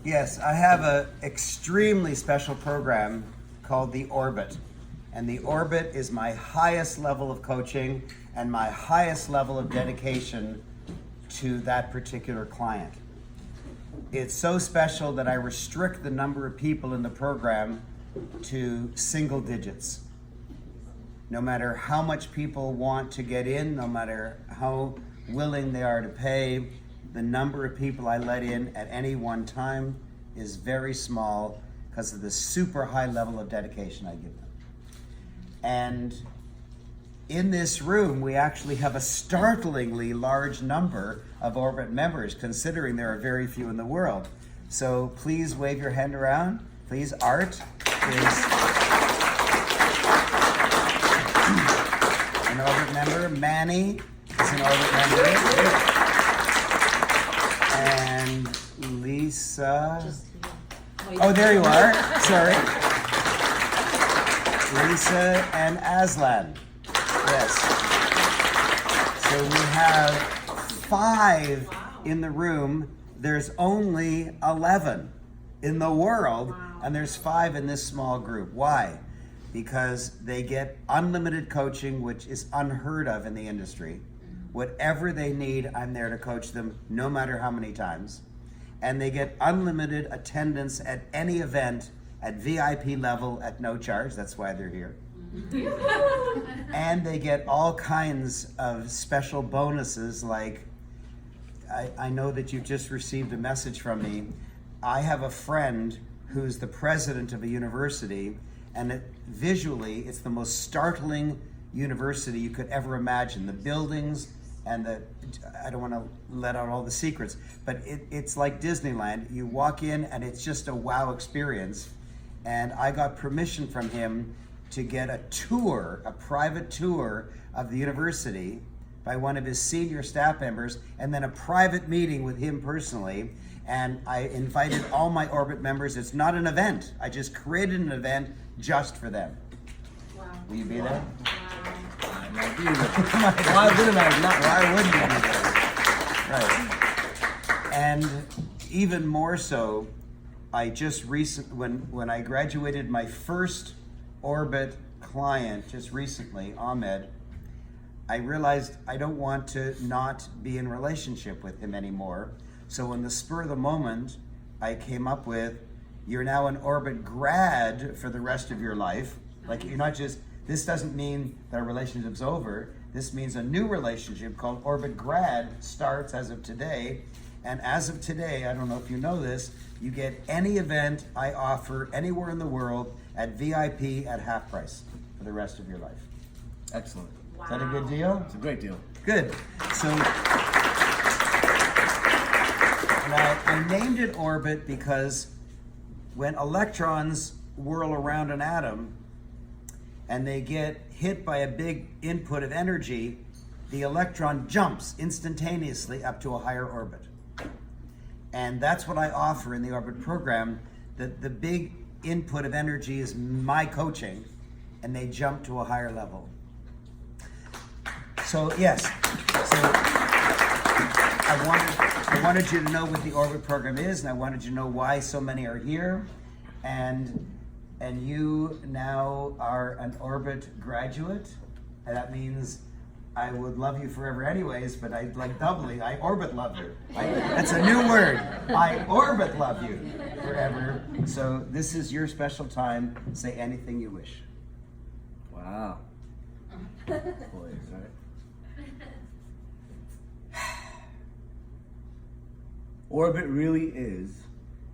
Yes, I have an extremely special program called the Orbit. And the Orbit is my highest level of coaching and my highest level of dedication to that particular client. It's so special that I restrict the number of people in the program to single digits. No matter how much people want to get in, no matter how willing they are to pay, the number of people I let in at any one time is very small because of the super high level of dedication I give them. And in this room, we actually have a startlingly large number of Orbit members, considering there are very few in the world. So please wave your hand around. Please, Art is an Orbit member. Manny is an Orbit member. And Lisa. Oh, there you are. Sorry. Lisa and Aslan. Yes. So we have 5 in the room. There's only 11 in the world, and there's 5 in this small group. Why? Because they get unlimited coaching, which is unheard of in the industry. Whatever they need, I'm there to coach them, no matter how many times. And they get unlimited attendance at any event at VIP level at no charge. That's why they're here. And they get all kinds of special bonuses, like I know that you've just received a message from me. I have a friend who's the president of a university, and visually it's the most startling university you could ever imagine. The buildings and I don't want to let out all the secrets, but it's like Disneyland. You walk in and it's just a wow experience. And I got permission from him to get a tour, a private tour of the university by one of his senior staff members, and then a private meeting with him personally. And I invited all my Orbit members. It's not an event. I just created an event just for them. Wow. Will you be there? Wow. I might be there. Why wouldn't I not? Why wouldn't you be there? Right. And even more so, I just when I graduated my first Orbit client just recently, Ahmed, I realized I don't want to not be in relationship with him anymore. So in the spur of the moment, I came up with, you're now an Orbit grad for the rest of your life. Like, you're not just, this doesn't mean that our relationship's over. This means a new relationship called Orbit grad starts as of today. And as of today, I don't know if you know this, you get any event I offer anywhere in the world at VIP at half price for the rest of your life. Excellent. Wow. Is that a good deal? It's a great deal. Good. So, I named it Orbit because when electrons whirl around an atom and they get hit by a big input of energy, the electron jumps instantaneously up to a higher orbit. And that's what I offer in the Orbit program. The big input of energy is my coaching, and they jump to a higher level. So yes, so I wanted you to know what the Orbit program is, and I wanted you to know why so many are here, and you now are an Orbit graduate, and that means I would love you forever anyways, but I like doubly, I Orbit love you. That's a new word. I Orbit love you forever. So this is your special time. Say anything you wish. Wow. Boy, right? Orbit really is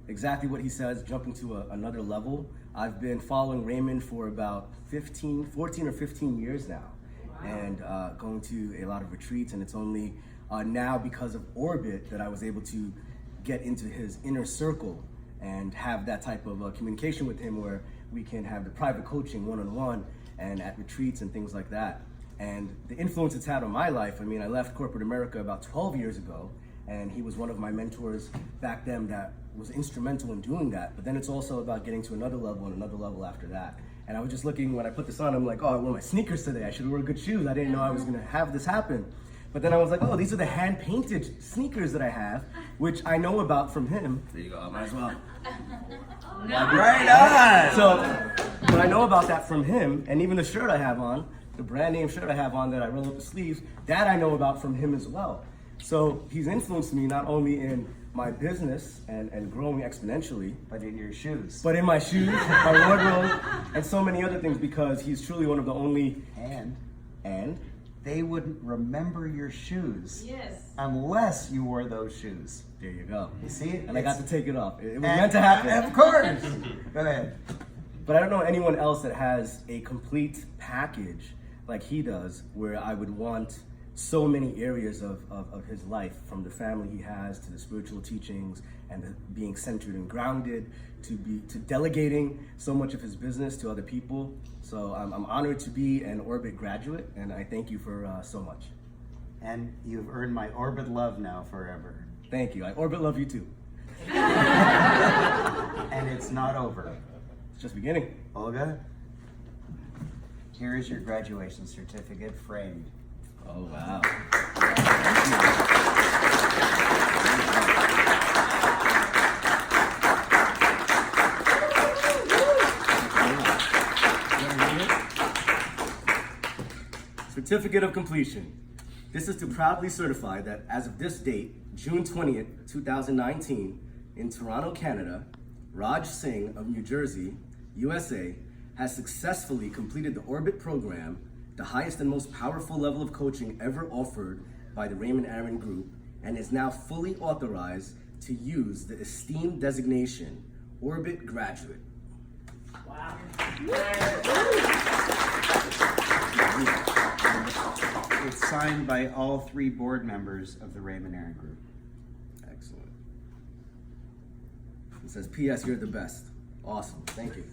exactly what he says, jumping to another level. I've been following Raymond for about 14 or 15 years now. And going to a lot of retreats, and it's only now because of Orbit that I was able to get into his inner circle and have that type of communication with him where we can have the private coaching one-on-one and at retreats and things like that. And the influence it's had on my life, I mean, I left corporate America about 12 years ago, and he was one of my mentors back then that was instrumental in doing that. But then it's also about getting to another level and another level after that. And I was just looking, when I put this on, I'm like, oh, I wore my sneakers today. I should wear good shoes. I didn't know I was gonna have this happen. But then I was like, oh, these are the hand-painted sneakers that I have, which I know about from him. There you go, I might as well. Right on! So, but I know about that from him, and even the shirt I have on, the brand name shirt I have on that I roll up the sleeves, that I know about from him as well. So he's influenced me not only in my business and growing exponentially, But in your shoes. but in my shoes, my wardrobe, and so many other things, because he's truly one of the only, And they wouldn't remember your shoes Yes. unless you wore those shoes. there you go. You see? And I got to take it off. It was And- meant to happen. Of course! Go ahead. But I don't know anyone else that has a complete package like he does, where I would want so many areas of his life, from the family he has to the spiritual teachings and the being centered and grounded to delegating so much of his business to other people. So I'm honored to be an Orbit graduate, and I thank you for so much. And you've earned my Orbit love now forever. Thank you. I Orbit love you too. And it's not over. It's just beginning. Olga, here is your graduation certificate framed. Oh, wow. Certificate of completion. This is to proudly certify that as of this date, June 20th, 2019, in Toronto, Canada, Raj Singh of New Jersey, USA, has successfully completed the Orbit program, the highest and most powerful level of coaching ever offered by the Raymond Aaron Group, and is now fully authorized to use the esteemed designation, Orbit Graduate. Wow. It's signed by all 3 board members of the Raymond Aaron Group. Excellent. It says, P.S. You're the best. Awesome. Thank you.